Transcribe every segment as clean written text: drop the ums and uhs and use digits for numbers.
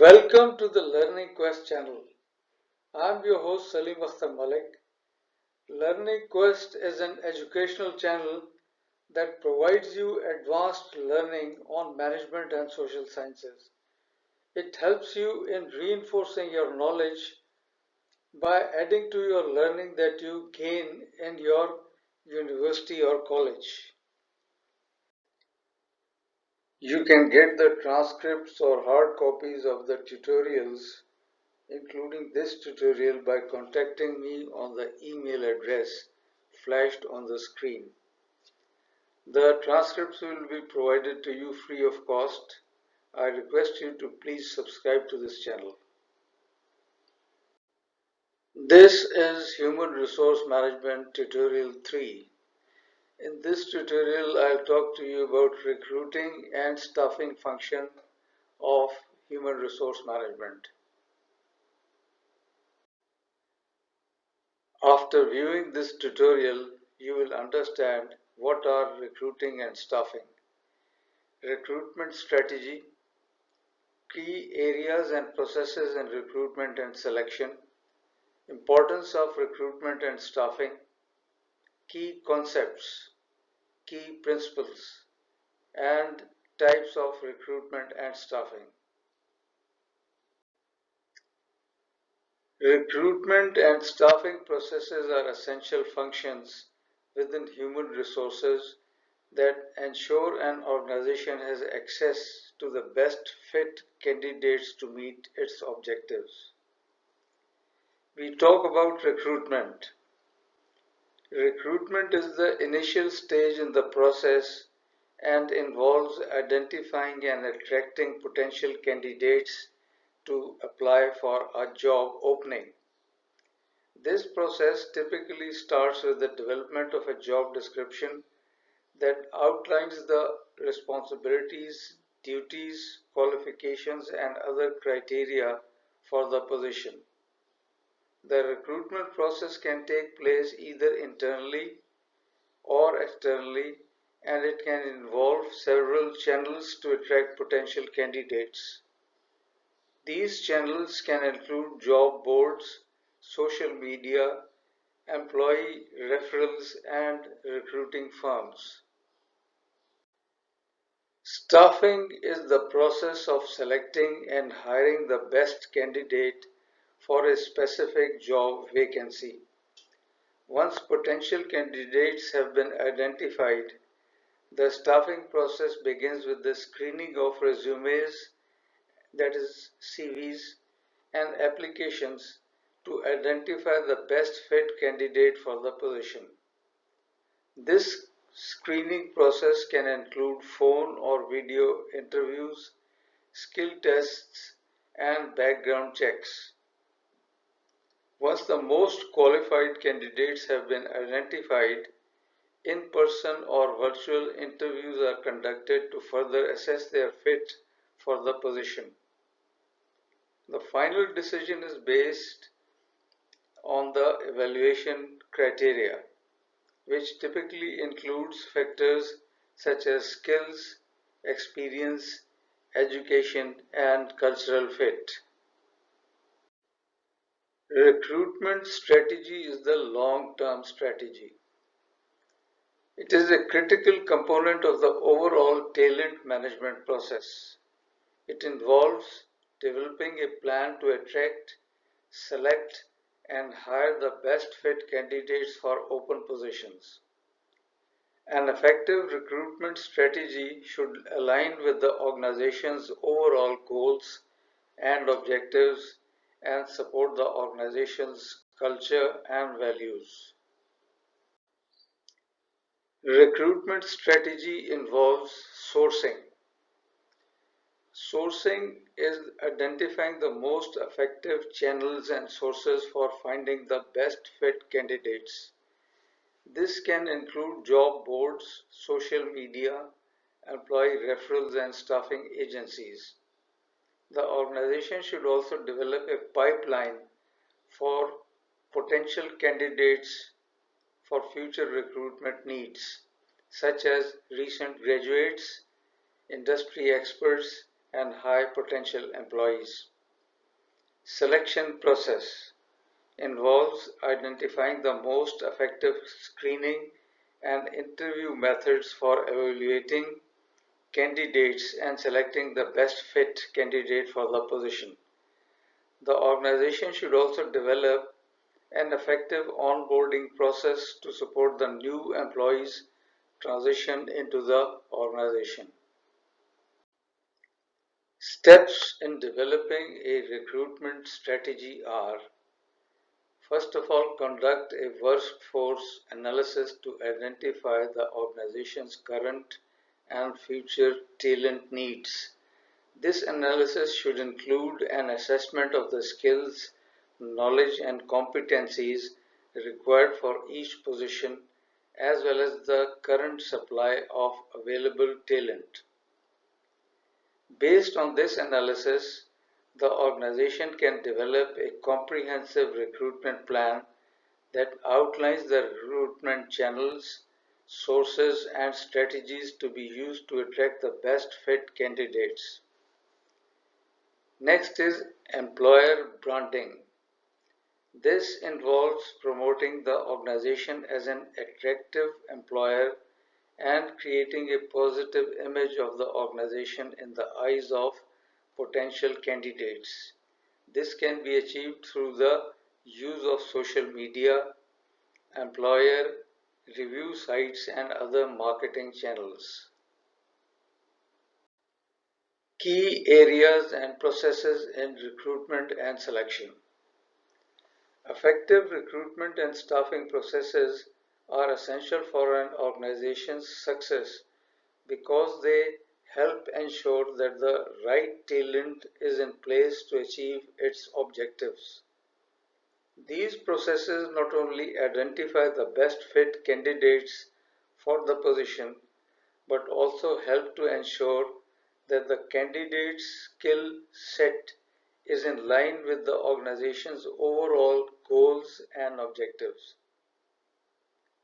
Welcome to the Learning Quest channel. I'm your host Salim Akhtar Malik. Learning Quest is an educational channel that provides you advanced learning on management and social sciences. It helps you in reinforcing your knowledge by adding to your learning that you gain in your university or college. You can get the transcripts or hard copies of the tutorials including this tutorial by contacting me on the email address flashed on the screen. The transcripts will be provided to you free of cost. I request you to please subscribe to this channel. This is Human Resource Management Tutorial 3. In this tutorial, I'll talk to you about recruiting and staffing function of human resource management. After viewing this tutorial, you will understand what are recruiting and staffing, recruitment strategy, key areas and processes in recruitment and selection, importance of recruitment and staffing, key concepts, key principles, and types of recruitment and staffing. Recruitment and staffing processes are essential functions within human resources that ensure an organization has access to the best fit candidates to meet its objectives. We talk about recruitment. Recruitment is the initial stage in the process and involves identifying and attracting potential candidates to apply for a job opening. This process typically starts with the development of a job description that outlines the responsibilities, duties, qualifications, and other criteria for the position. The recruitment process can take place either internally or externally, and it can involve several channels to attract potential candidates. These channels can include job boards, social media, employee referrals, and recruiting firms. Staffing is the process of selecting and hiring the best candidate for a specific job vacancy. Once potential candidates have been identified, the staffing process begins with the screening of resumes, that is CVs, and applications to identify the best fit candidate for the position. This screening process can include phone or video interviews, skill tests, and background checks. Once the most qualified candidates have been identified, in-person or virtual interviews are conducted to further assess their fit for the position. The final decision is based on the evaluation criteria, which typically includes factors such as skills, experience, education, and cultural fit. Recruitment strategy is the long-term strategy. It is a critical component of the overall talent management process. It involves developing a plan to attract, select, and hire the best fit candidates for open positions. An effective recruitment strategy should align with the organization's overall goals and objectives and support the organization's culture and values. Recruitment strategy involves sourcing. Sourcing is identifying the most effective channels and sources for finding the best fit candidates. This can include job boards, social media, employee referrals, and staffing agencies. The organization should also develop a pipeline for potential candidates for future recruitment needs, such as recent graduates, industry experts, and high potential employees. Selection process involves identifying the most effective screening and interview methods for evaluating candidates and selecting the best fit candidate for the position. The organization should also develop an effective onboarding process to support the new employees' transition into the organization. Steps in developing a recruitment strategy are: first of all, conduct a workforce analysis to identify the organization's current and future talent needs. This analysis should include an assessment of the skills, knowledge, and competencies required for each position, as well as the current supply of available talent. Based on this analysis, the organization can develop a comprehensive recruitment plan that outlines the recruitment channels, sources, and strategies to be used to attract the best fit candidates. Next is employer branding. This involves promoting the organization as an attractive employer and creating a positive image of the organization in the eyes of potential candidates. This can be achieved through the use of social media, employer review sites, and other marketing channels. Key areas and processes in recruitment and selection. Effective recruitment and staffing processes are essential for an organization's success because they help ensure that the right talent is in place to achieve its objectives. These processes not only identify the best fit candidates for the position, but also help to ensure that the candidate's skill set is in line with the organization's overall goals and objectives.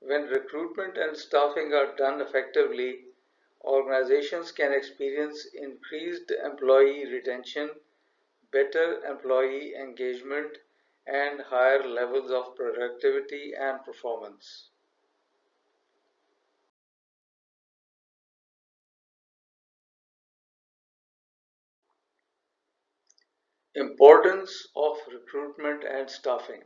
When recruitment and staffing are done effectively, organizations can experience increased employee retention, better employee engagement, and higher levels of productivity and performance. Importance of recruitment and staffing.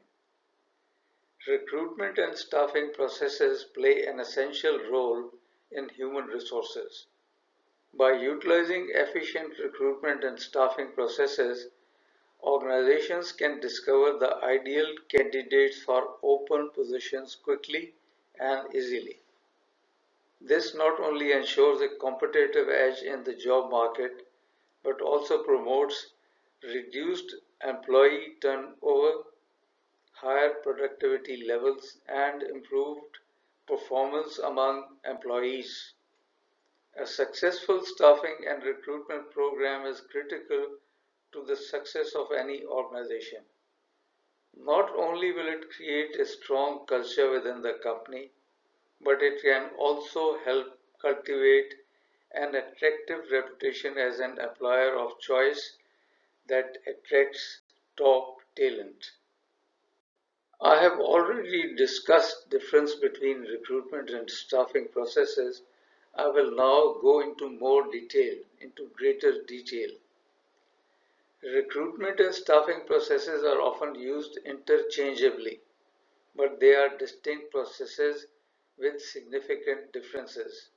Recruitment and staffing processes play an essential role in human resources. By utilizing efficient recruitment and staffing processes, organizations can discover the ideal candidates for open positions quickly and easily. This not only ensures a competitive edge in the job market, but also promotes reduced employee turnover, higher productivity levels, and improved performance among employees. A successful staffing and recruitment program is critical to the success of any organization. Not only will it create a strong culture within the company, but it can also help cultivate an attractive reputation as an employer of choice that attracts top talent. I have already discussed difference between recruitment and staffing processes. I will now go into greater detail. Recruitment and staffing processes are often used interchangeably, but they are distinct processes with significant differences.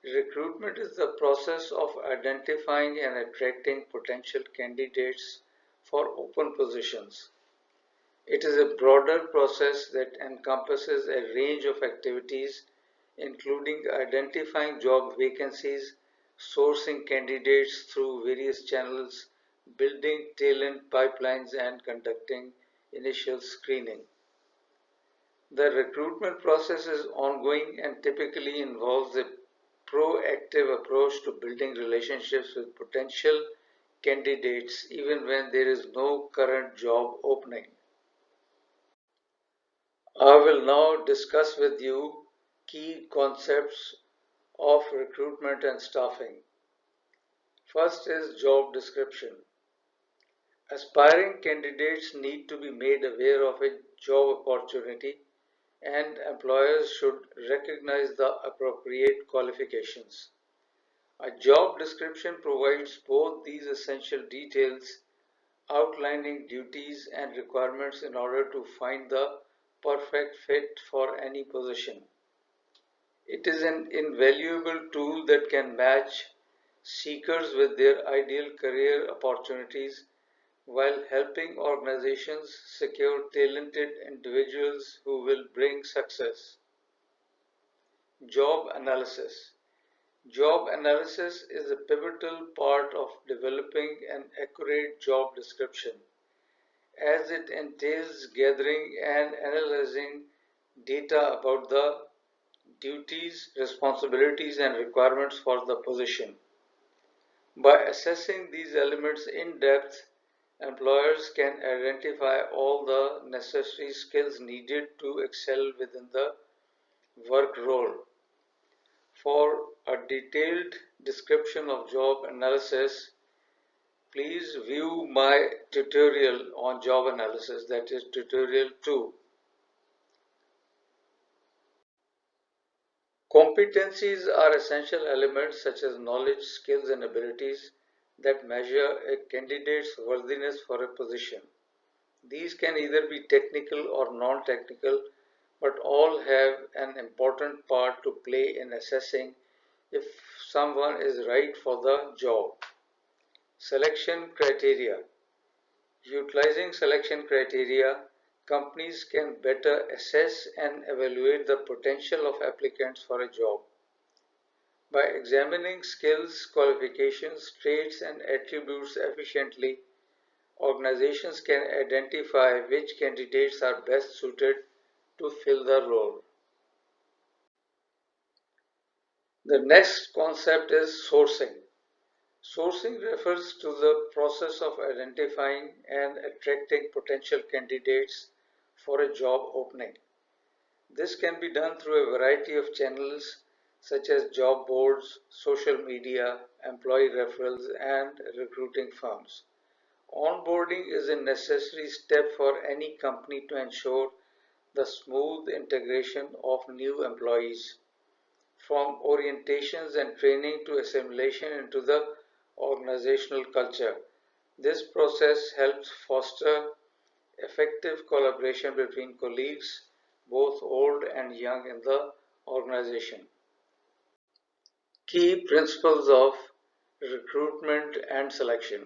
Recruitment is the process of identifying and attracting potential candidates for open positions. It is a broader process that encompasses a range of activities, including identifying job vacancies, sourcing candidates through various channels, building talent pipelines, and conducting initial screening. The recruitment process is ongoing and typically involves a proactive approach to building relationships with potential candidates even when there is no current job opening. I will now discuss with you key concepts of recruitment and staffing. First is job description. Aspiring candidates need to be made aware of a job opportunity and employers should recognize the appropriate qualifications. A job description provides both these essential details outlining duties and requirements in order to find the perfect fit for any position. It is an invaluable tool that can match seekers with their ideal career opportunities while helping organizations secure talented individuals who will bring success. Job analysis. Job analysis is a pivotal part of developing an accurate job description, as it entails gathering and analyzing data about the duties, responsibilities, and requirements for the position. By assessing these elements in depth, employers can identify all the necessary skills needed to excel within the work role. For a detailed description of job analysis, please view my tutorial on job analysis, that is tutorial 2. Competencies are essential elements such as knowledge, skills, and abilities that measure a candidate's worthiness for a position. These can either be technical or non-technical, but all have an important part to play in assessing if someone is right for the job. Selection criteria. Utilizing selection criteria, companies can better assess and evaluate the potential of applicants for a job. By examining skills, qualifications, traits, and attributes efficiently, organizations can identify which candidates are best suited to fill the role. The next concept is sourcing. Sourcing refers to the process of identifying and attracting potential candidates for a job opening. This can be done through a variety of channels such as job boards, social media, employee referrals, and recruiting firms. Onboarding is a necessary step for any company to ensure the smooth integration of new employees, from orientations and training to assimilation into the organizational culture. This process helps foster effective collaboration between colleagues, both old and young in the organization. Key principles of recruitment and selection.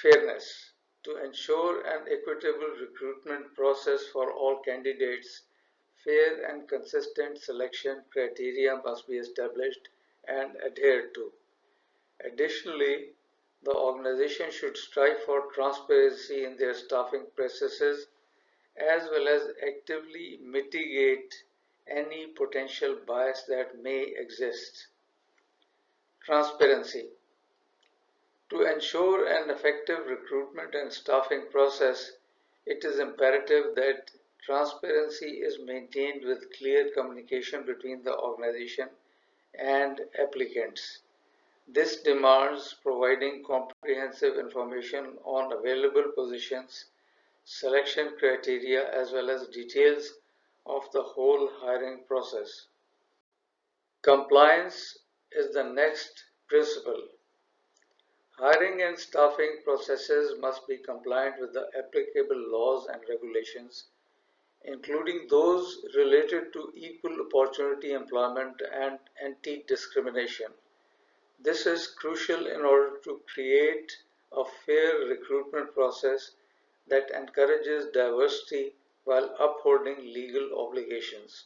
Fairness. To ensure an equitable recruitment process for all candidates, fair and consistent selection criteria must be established and adhered to. Additionally, the organization should strive for transparency in their staffing processes as well as actively mitigate any potential bias that may exist. Transparency. To ensure an effective recruitment and staffing process, it is imperative that transparency is maintained with clear communication between the organization and applicants. This demands providing comprehensive information on available positions, selection criteria, as well as details of the whole hiring process. Compliance is the next principle. Hiring and staffing processes must be compliant with the applicable laws and regulations, including those related to equal opportunity employment and anti-discrimination. This is crucial in order to create a fair recruitment process that encourages diversity while upholding legal obligations.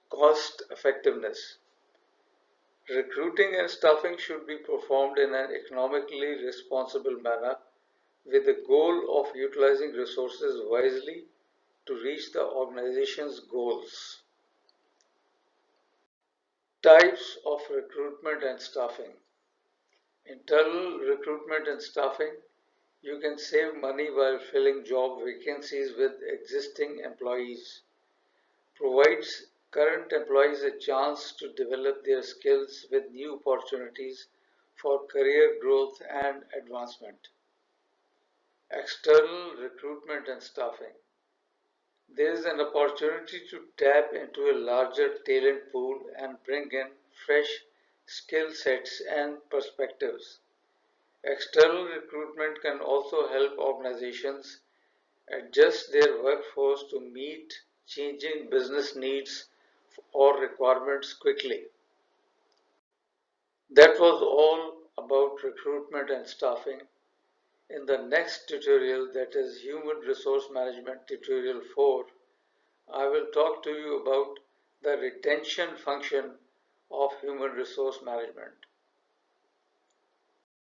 Cost effectiveness. Recruiting and staffing should be performed in an economically responsible manner with the goal of utilizing resources wisely to reach the organization's goals. Types of recruitment and staffing. Internal recruitment and staffing. You can save money while filling job vacancies with existing employees. Provides current employees a chance to develop their skills with new opportunities for career growth and advancement. External recruitment and staffing. There is an opportunity to tap into a larger talent pool and bring in fresh skill sets and perspectives. External recruitment can also help organizations adjust their workforce to meet changing business needs or requirements quickly. That was all about recruitment and staffing. In the next tutorial, that is Human Resource Management Tutorial 4, I will talk to you about the retention function of human resource management.